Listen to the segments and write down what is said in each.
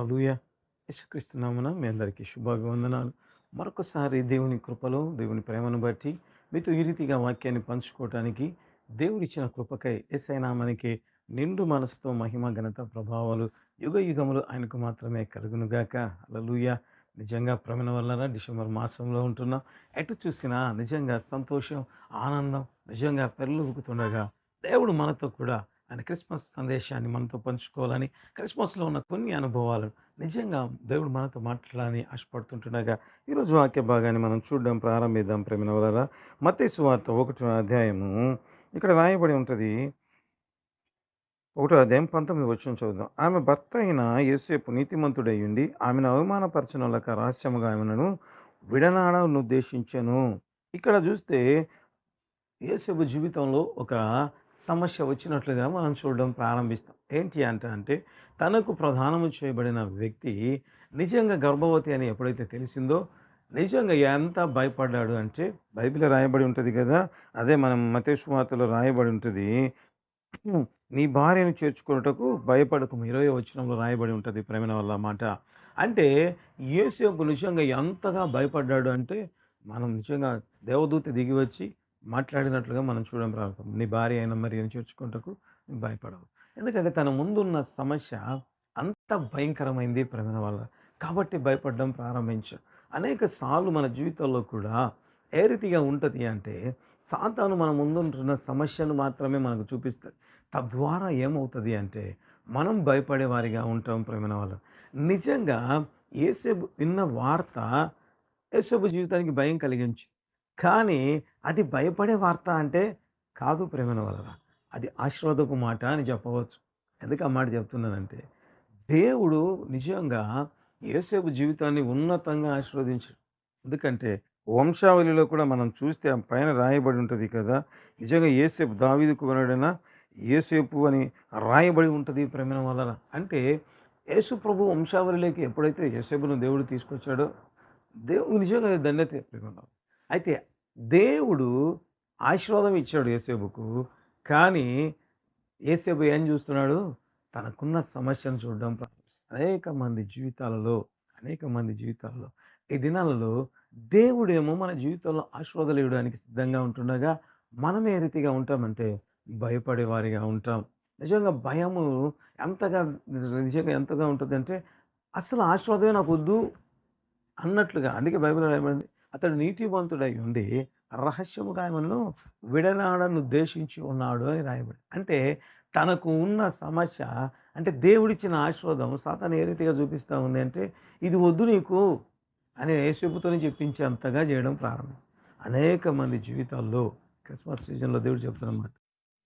హల్లెలూయా! యేసుక్రీస్తు నామమున మీ అందరికీ శుభాభివందనాలు. మరొకసారి దేవుని కృపలో, దేవుని ప్రేమను బట్టి మీతో ఈ రీతిగా వాక్యాన్ని పంచుకోవటానికి దేవుడిచ్చిన కృపకై యేసయ్య నామానికి నిండు మనసుతో మహిమ, ఘనత, ప్రభావాలు యుగయుగములు ఆయనకు మాత్రమే కలుగునుగాక. హల్లెలూయా! నిజంగా ప్రేమన వలన డిసెంబర్ మాసంలో ఉంటున్నాం. ఎటు చూసినా నిజంగా సంతోషం, ఆనందం నిజంగా పెర్లుబుకుతుండగా దేవుడు మనతో కూడా ఆయన క్రిస్మస్ సందేశాన్ని మనతో పంచుకోవాలని, క్రిస్మస్‌లో ఉన్న కొన్ని అనుభవాలు నిజంగా దేవుడు మనతో మాట్లాడాలని ఆశపడుతుంటుండగా, ఈరోజు వాక్య భాగాన్ని మనం చూడడం ప్రారంభిద్దాం ప్రేమైన వలన. మత్తయి సువార్త 1వ అధ్యాయము ఇక్కడ రాయబడి ఉంటది. 1వ అధ్యాయం 19వ వచనం చదువుదాం. ఆమె భర్త అయిన యోసేపు నీతిమంతుడయ్యుండి ఆమెను అవమానపరచనొల్లక రహస్యముగా ఆమెను విడనాడనుద్దేశించెను. ఇక్కడ చూస్తే యేసేపు జీవితంలో ఒక సమస్య వచ్చినట్లుగా మనం చూడడం ప్రారంభిస్తాం. ఏంటి అంటే తనకు ప్రదానము చేయబడిన వ్యక్తి నిజంగా గర్భవతి అని ఎప్పుడైతే తెలిసిందో నిజంగా ఎంత భయపడ్డాడు అంటే బైబిల్‌లో రాయబడి ఉంటది కదా! అదే మనం మత్తయి సువార్తలో రాయబడి ఉంటది. నీ భార్యను చేర్చుకొనుటకు భయపడకుము. 20వ వచనంలో రాయబడి ఉంటది ప్రేమన వల్ల మాట. అంటే యోసేపు నిజంగా ఎంతగా భయపడ్డాడు అంటే మనం నిజంగా దేవదూత దిగి వచ్చి మాట్లాడినట్లుగా మనం చూడడం ప్రారంభం. నీ భార్య అయిన మరియను చేర్చుకొనుటకు నువ్వు భయపడవు. ఎందుకంటే తన ముందున్న సమస్య అంత భయంకరమైంది ప్రేమన వల్ల. కాబట్టి భయపడడం ప్రారంభించాం. అనేక సార్లు మన జీవితంలో కూడా ఏ రీతిగా ఉంటది అంటే సాతాను మన ముందుంటున్న సమస్యను మాత్రమే మనకు చూపిస్తది. తద్వారా ఏమవుతది అంటే మనం భయపడే వారిగా ఉంటాం ప్రేమైన వాళ్ళు. నిజంగా యేసేపు విన్న వార్త యేసేపు జీవితానికి భయం కలిగించింది. కానీ అది భయపడే వార్త అంటే కాదు ప్రేమైన వాళ్ళ. అది ఆశీర్వాదపు మాట అని చెప్పవచ్చు. ఎందుకు ఆ మాట చెప్తున్నానంటే దేవుడు నిజంగా యోసేపు జీవితాన్ని ఉన్నతంగా ఆశీర్వదించాడు. ఎందుకంటే వంశావళిలో కూడా మనం చూస్తే ఆ పైన రాయబడి ఉంటది కదా! నిజంగా యోసేపు దావీదు కుమారుడైన యోసేపు అని రాయబడి ఉంటది ప్రేమైన వలన. అంటే యేసు ప్రభు వంశావళిలోకి ఎప్పుడైతే యోసేపును దేవుడు తీసుకొచ్చాడో దేవుడు నిజంగా అది ధన్యతే ప్రేమలో. అయితే దేవుడు ఆశీర్వాదం ఇచ్చాడు యోసేపుకు. కానీ యేసేపు ఏం చూస్తున్నాడు? తనకున్న సమస్యను చూడడం ప్రారంభిస్తాడు. అనేక మంది జీవితాలలో ఈ దినాలలో దేవుడేమో మన జీవితంలో ఆశీర్వాదాలు ఇవ్వడానికి సిద్ధంగా ఉంటుండగా, మనం ఏ రీతిగా ఉంటామంటే భయపడే వారిగా ఉంటాం. నిజంగా భయము ఎంతగా నిజంగా ఎంతగా ఉంటదంటే, అసలు ఆశీర్వాదమే నాకొద్దు అన్నట్లుగా. అందుకే బైబిల్‌లో రాయబడింది. అతడు నీతిమంతుడై ఉండి రహస్యముగా ఆయనను విడనాడనుద్దేశించి ఉన్నాడు అని రాయబడింది. అంటే తనకు ఉన్న సమస్య అంటే దేవుడిచ్చిన ఆశీర్వాదం సాతాను ఏ రీతిగా చూపిస్తా ఉంది అంటే, ఇది వద్దు నీకు అని యేసేపుతోని చెప్పించేంతగా చేయడం ప్రారంభం. అనేక మంది జీవితాల్లో క్రిస్మస్ సీజన్‌లో దేవుడు చెప్తున్నమాట.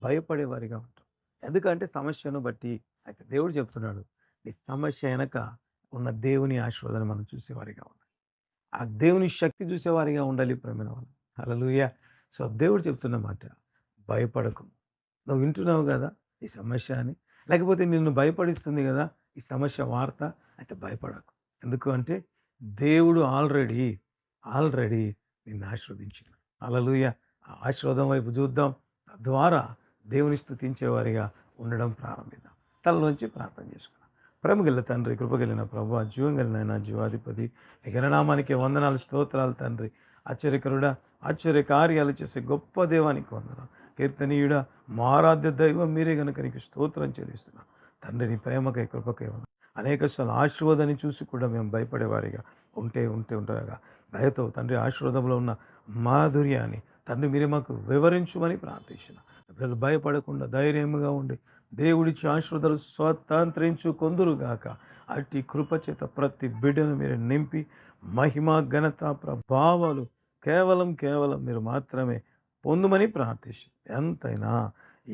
భయపడేవారిగా ఉంటాం. ఎందుకంటే సమస్యను బట్టి. అయితే దేవుడు చెప్తున్నాడు. నీ సమస్య ఎనక ఉన్న దేవుని ఆశీర్వాదాన్ని మనం చూసేవారిగా ఉండాలి. ఆ దేవుని శక్తి చూసేవారిగా ఉండాలి ప్రేమైన వాళ్ళు. హల్లెలూయా! సో, దేవుడు చెప్తున్న మాట భయపడకు. నువ్వు వింటున్నావు గదా! ఈ సమస్య అని. లేకపోతే నిన్ను భయపడిస్తుంది గదా! ఈ సమస్య వార్త. అయితే భయపడకు. ఎందుకు అంటే దేవుడు ఆల్రెడీ నిన్ను ఆశీర్వదించాడు. హల్లెలూయా! ఆ ఆశీర్వాదం వైపు చూద్దాం. తద్వారా దేవుని స్తుతించేవారిగా ఉండడం ప్రారంభిద్దాం. తలలోంచి ప్రార్థన చేసుకుందాం. ప్రేమగల తండ్రి, కృపగలిగిన ప్రభువా, జీవం కలిగిన నాయన జీవాధిపతి, నీ ఘననామానికి వందనాలు, స్తోత్రాలు తండ్రి. ఆశ్చర్యకరుడా, ఆశ్చర్య కార్యాలు చేసే గొప్ప దేవానికి వందనాలు. కీర్తనీయుడా, మా ఆరాధ్య దైవం మీరే గనుక నీకు స్తోత్రం చెల్లిస్తున్నాం. తండ్రి నీ ప్రేమకై కృపకై వందనాలు. అనేక సార్లు ఆశీర్వాదాన్ని చూసి కూడా మేము భయపడేవారిగా ఉండగా దయతో తండ్రి ఆశీర్వాదంలో ఉన్న మాధుర్యాన్ని తండ్రి మీరే మాకు వివరించుమని ప్రార్థిస్తున్నాం. బిడ్డలు భయపడకుండా ధైర్యముగా ఉండి దేవుడిచ్చి ఆశీర్వాదాలు స్వతంత్రించుకొందురుగాక. అట్టి కృపచేత ప్రతి బిడ్డను మీరు నింపి మహిమ, ఘనత, ప్రభావాలు కేవలం మీరు మాత్రమే పొందుమని ప్రార్థిస్తున్నాం.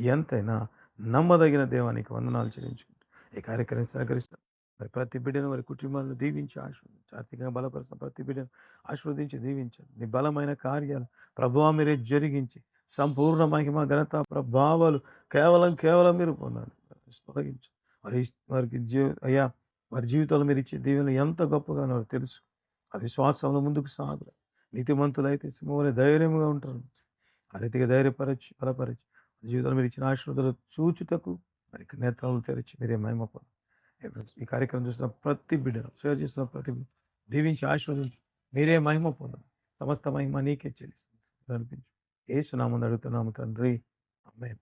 ఎంతైనా నమ్మదగిన దేవానికి వందనాలు చెల్లించుకుంటూ ఈ కార్యక్రమం సహకరిస్తాం. మరి ప్రతి బిడ్డను వారి కుటుంబాలను దీవించి ఆశీర్వదించి ఆర్థికంగా బలపరుస్తున్న ప్రతి బిడ్డను ఆశీర్వదించి దీవించండి. నీ బలమైన కార్యాలు ప్రభువా మీరే జరిగించి సంపూర్ణ మహిమ, ఘనత, ప్రభావాలు కేవలం మీరు పొందాలి. తొలగించు వారి వారికి అయ్యా వారి జీవితంలో మీరు ఇచ్చే దీవెనలు ఎంత గొప్పగానో వారికి తెలుసు. ఆ విశ్వాసంలో ముందుకు సాగు. నీతిమంతులైతే సింహంవలె ధైర్యముగా ఉంటారు. ఆ రీతిగా ధైర్యపరచి బలపరచి జీవితంలో మీరు ఇచ్చిన ఆశీర్వాదాలు చూచుటకు మరి నేత్రాలను తెరిచి మీరే మహిమ పొందండి. ఈ కార్యక్రమం చూస్తున్న ప్రతి బిడ్డను, షేర్ చేస్తున్న ప్రతి బిడ్డ దీవించి ఆశీర్వదించి మీరే మహిమ పొందండి. సమస్త మహిమ నీకే చెల్లిస్తుంది. అనిపించు. యేసు నామమున అడుగుతున్నాము తండ్రి. ఆమేన్.